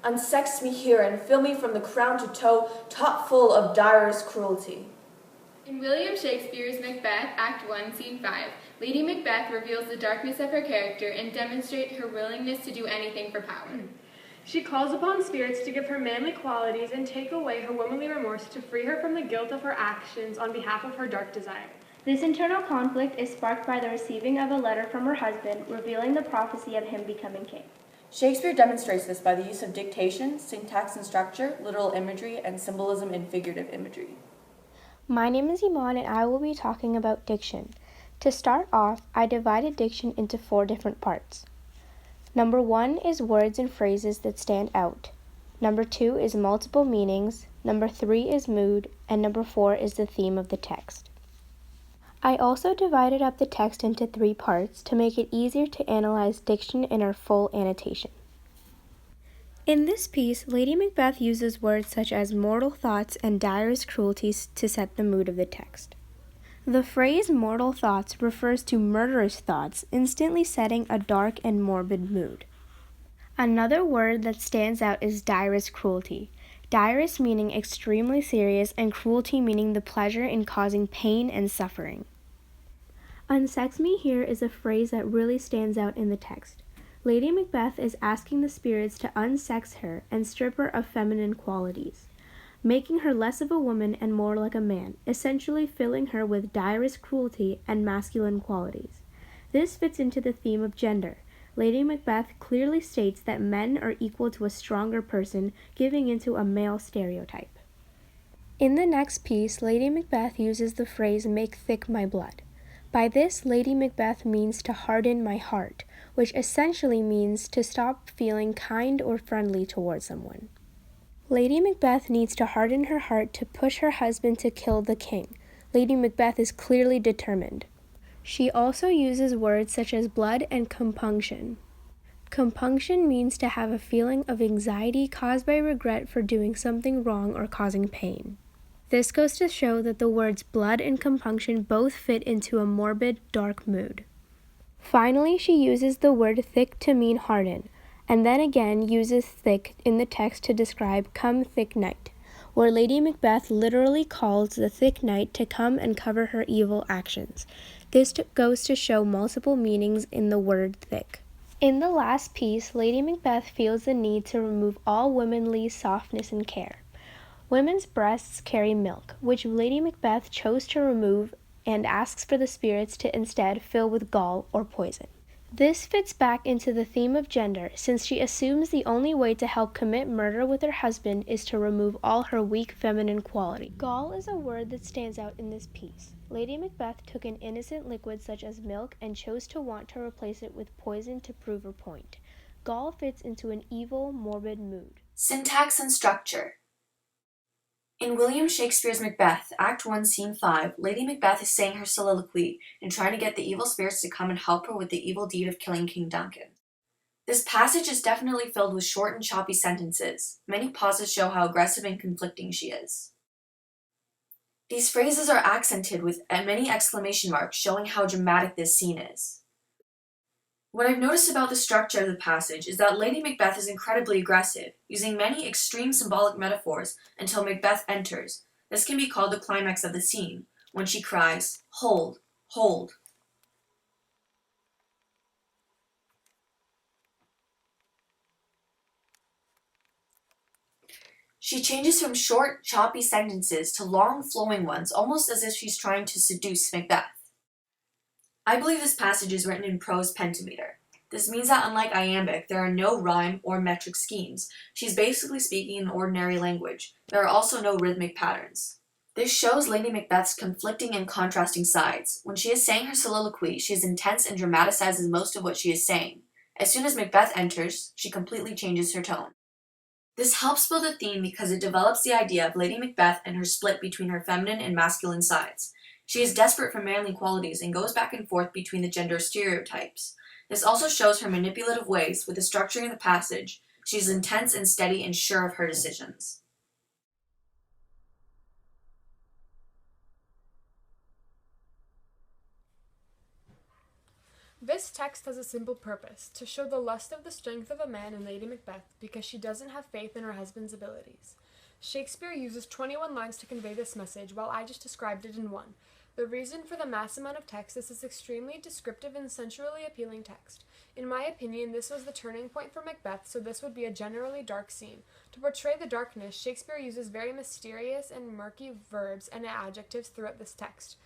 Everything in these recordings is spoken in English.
Unsex me here and fill me from the crown to toe, top full of direst cruelty. In William Shakespeare's Macbeth, Act 1, Scene 5, Lady Macbeth reveals the darkness of her character and demonstrates her willingness to do anything for power. She calls upon spirits to give her manly qualities and take away her womanly remorse to free her from the guilt of her actions on behalf of her dark desire. This internal conflict is sparked by the receiving of a letter from her husband revealing the prophecy of him becoming king. Shakespeare demonstrates this by the use of dictation, syntax and structure, literal imagery, and symbolism and figurative imagery. My name is Eemaan and I will be talking about diction. To start off, I divided diction into 4 different parts. Number 1 is words and phrases that stand out. Number 2 is multiple meanings. Number 3 is mood. And number 4 is the theme of the text. I also divided up the text into 3 parts to make it easier to analyze diction in our full annotation. In this piece, Lady Macbeth uses words such as mortal thoughts and direst cruelties to set the mood of the text. The phrase mortal thoughts refers to murderous thoughts, instantly setting a dark and morbid mood. Another word that stands out is direst cruelty. Direst meaning extremely serious and cruelty meaning the pleasure in causing pain and suffering. Unsex me here is a phrase that really stands out in the text. Lady Macbeth is asking the spirits to unsex her and strip her of feminine qualities, making her less of a woman and more like a man, essentially filling her with direst cruelty and masculine qualities. This fits into the theme of gender. Lady Macbeth clearly states that men are equal to a stronger person, giving into a male stereotype. In the next piece, Lady Macbeth uses the phrase "make thick my blood." By this, Lady Macbeth means to harden my heart, which essentially means to stop feeling kind or friendly towards someone. Lady Macbeth needs to harden her heart to push her husband to kill the king. Lady Macbeth is clearly determined. She also uses words such as blood and compunction. Compunction means to have a feeling of anxiety caused by regret for doing something wrong or causing pain. This goes to show that the words blood and compunction both fit into a morbid, dark mood. Finally, she uses the word thick to mean harden, and then again uses thick in the text to describe come thick night, where Lady Macbeth literally calls the thick night to come and cover her evil actions. This goes to show multiple meanings in the word thick. In the last piece, Lady Macbeth feels the need to remove all womanly softness and care. Women's breasts carry milk, which Lady Macbeth chose to remove and asks for the spirits to instead fill with gall or poison. This fits back into the theme of gender, since she assumes the only way to help commit murder with her husband is to remove all her weak feminine quality. Gall is a word that stands out in this piece. Lady Macbeth took an innocent liquid such as milk and chose to want to replace it with poison to prove her point. Gall fits into an evil, morbid mood. Syntax and structure. In William Shakespeare's Macbeth, Act 1, Scene 5, Lady Macbeth is saying her soliloquy and trying to get the evil spirits to come and help her with the evil deed of killing King Duncan. This passage is definitely filled with short and choppy sentences. Many pauses show how aggressive and conflicting she is. These phrases are accented with many exclamation marks, showing how dramatic this scene is. What I've noticed about the structure of the passage is that Lady Macbeth is incredibly aggressive, using many extreme symbolic metaphors until Macbeth enters. This can be called the climax of the scene, when she cries, "Hold, hold." She changes from short, choppy sentences to long, flowing ones, almost as if she's trying to seduce Macbeth. I believe this passage is written in prose pentameter. This means that unlike iambic, there are no rhyme or metric schemes. She's basically speaking in ordinary language. There are also no rhythmic patterns. This shows Lady Macbeth's conflicting and contrasting sides. When she is saying her soliloquy, she is intense and dramatizes most of what she is saying. As soon as Macbeth enters, she completely changes her tone. This helps build a theme because it develops the idea of Lady Macbeth and her split between her feminine and masculine sides. She is desperate for manly qualities and goes back and forth between the gender stereotypes. This also shows her manipulative ways with the structuring of the passage. She is intense and steady and sure of her decisions. This text has a simple purpose, to show the lust of the strength of a man in Lady Macbeth because she doesn't have faith in her husband's abilities. Shakespeare uses 21 lines to convey this message, while I just described it in one. The reason for the mass amount of text is this extremely descriptive and sensually appealing text. In my opinion, this was the turning point for Macbeth, so this would be a generally dark scene. To portray the darkness, Shakespeare uses very mysterious and murky verbs and adjectives throughout this text.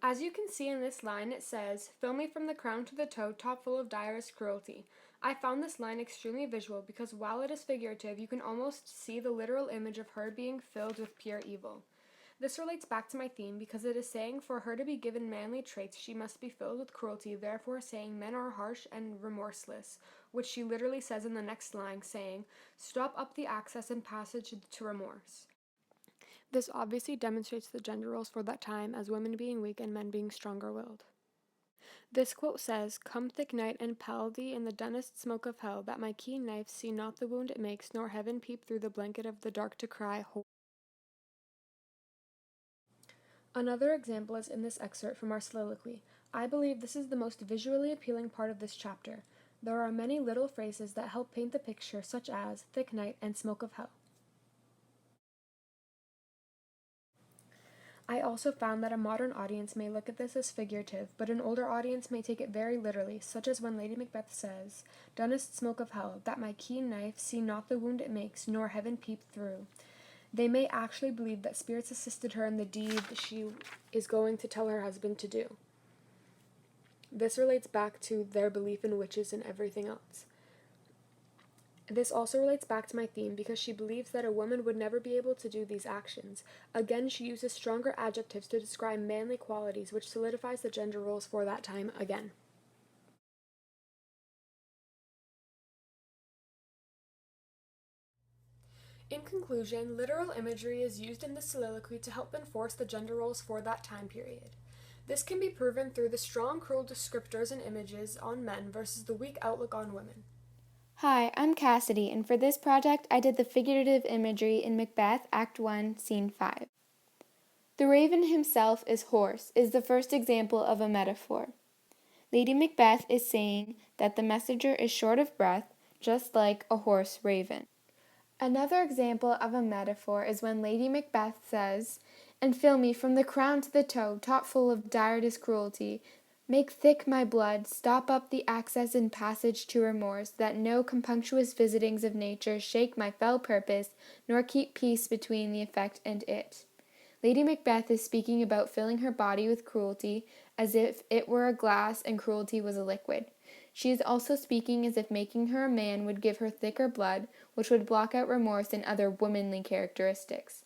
As you can see in this line, it says, "Fill me from the crown to the toe, top full of direst cruelty." I found this line extremely visual because while it is figurative, you can almost see the literal image of her being filled with pure evil. This relates back to my theme because it is saying for her to be given manly traits, she must be filled with cruelty, therefore saying men are harsh and remorseless, which she literally says in the next line, saying, "Stop up the access and passage to remorse." This obviously demonstrates the gender roles for that time as women being weak and men being stronger-willed. This quote says, "Come thick night and pall thee in the dunnest smoke of hell, that my keen knife see not the wound it makes, nor heaven peep through the blanket of the dark to cry, ho." Another example is in this excerpt from our soliloquy. I believe this is the most visually appealing part of this chapter. There are many little phrases that help paint the picture, such as thick night and smoke of hell. I also found that a modern audience may look at this as figurative, but an older audience may take it very literally, such as when Lady Macbeth says, "Dunnest smoke of hell, that my keen knife see not the wound it makes, nor heaven peep through." They may actually believe that spirits assisted her in the deed she is going to tell her husband to do. This relates back to their belief in witches and everything else. This also relates back to my theme because she believes that a woman would never be able to do these actions. Again, she uses stronger adjectives to describe manly qualities, which solidifies the gender roles for that time again. In conclusion, literal imagery is used in the soliloquy to help enforce the gender roles for that time period. This can be proven through the strong, cruel descriptors and images on men versus the weak outlook on women. Hi, I'm Cassidy, and for this project I did the figurative imagery in Macbeth, Act 1, Scene 5. The raven himself is hoarse is the first example of a metaphor. Lady Macbeth is saying that the messenger is short of breath, just like a hoarse raven. Another example of a metaphor is when Lady Macbeth says, "And fill me from the crown to the toe, top full of direst cruelty. Make thick my blood, stop up the access and passage to remorse, that no compunctious visitings of nature shake my fell purpose, nor keep peace between the effect and it." Lady Macbeth is speaking about filling her body with cruelty as if it were a glass and cruelty was a liquid. She is also speaking as if making her a man would give her thicker blood, which would block out remorse and other womanly characteristics.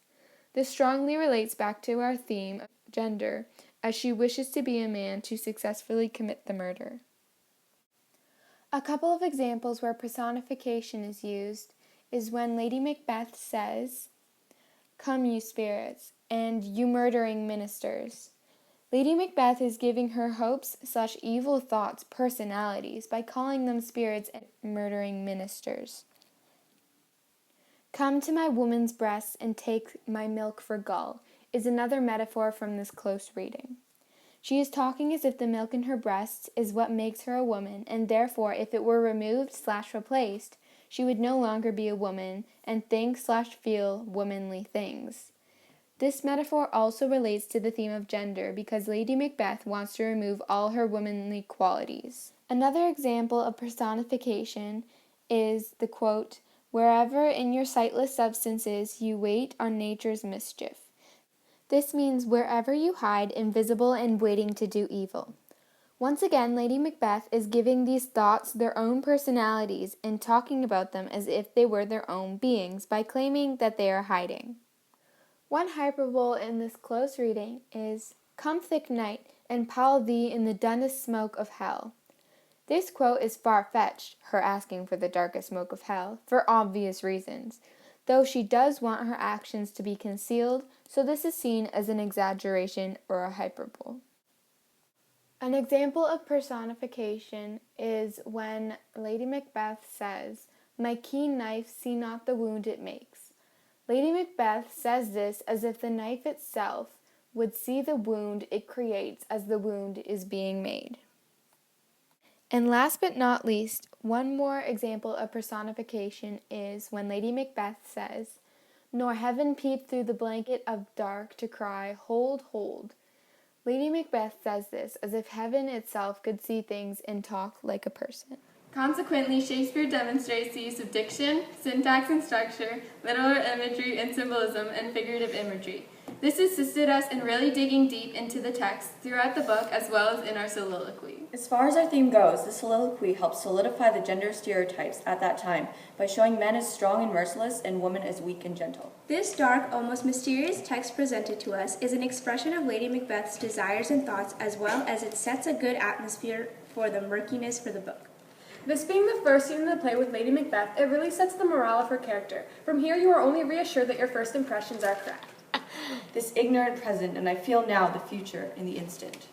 This strongly relates back to our theme of gender, as she wishes to be a man to successfully commit the murder. A couple of examples where personification is used is when Lady Macbeth says, "Come, you spirits, and you murdering ministers." Lady Macbeth is giving her hopes/evil thoughts personalities by calling them spirits and murdering ministers. "Come to my woman's breasts and take my milk for gall" is another metaphor from this close reading. She is talking as if the milk in her breasts is what makes her a woman, and therefore if it were removed/replaced, she would no longer be a woman and think/feel womanly things. This metaphor also relates to the theme of gender because Lady Macbeth wants to remove all her womanly qualities. Another example of personification is the quote, "Wherever in your sightless substances you wait on nature's mischief." This means wherever you hide, invisible and waiting to do evil. Once again, Lady Macbeth is giving these thoughts their own personalities and talking about them as if they were their own beings by claiming that they are hiding. One hyperbole in this close reading is, "Come thick night, and pall thee in the dunnest smoke of hell." This quote is far-fetched, her asking for the darkest smoke of hell, for obvious reasons, though she does want her actions to be concealed, so this is seen as an exaggeration or a hyperbole. An example of personification is when Lady Macbeth says, "My keen knife see not the wound it makes." Lady Macbeth says this as if the knife itself would see the wound it creates as the wound is being made. And last but not least, one more example of personification is when Lady Macbeth says, "Nor heaven peeped through the blanket of dark to cry, hold, hold." Lady Macbeth says this as if heaven itself could see things and talk like a person. Consequently, Shakespeare demonstrates the use of diction, syntax and structure, literal imagery and symbolism, and figurative imagery. This assisted us in really digging deep into the text throughout the book as well as in our soliloquy. As far as our theme goes, the soliloquy helps solidify the gender stereotypes at that time by showing men as strong and merciless and women as weak and gentle. This dark, almost mysterious text presented to us is an expression of Lady Macbeth's desires and thoughts, as well as it sets a good atmosphere for the murkiness for the book. This being the first scene in the play with Lady Macbeth, it really sets the morale of her character. From here, you are only reassured that your first impressions are correct. This ignorant present, and I feel now the future in the instant.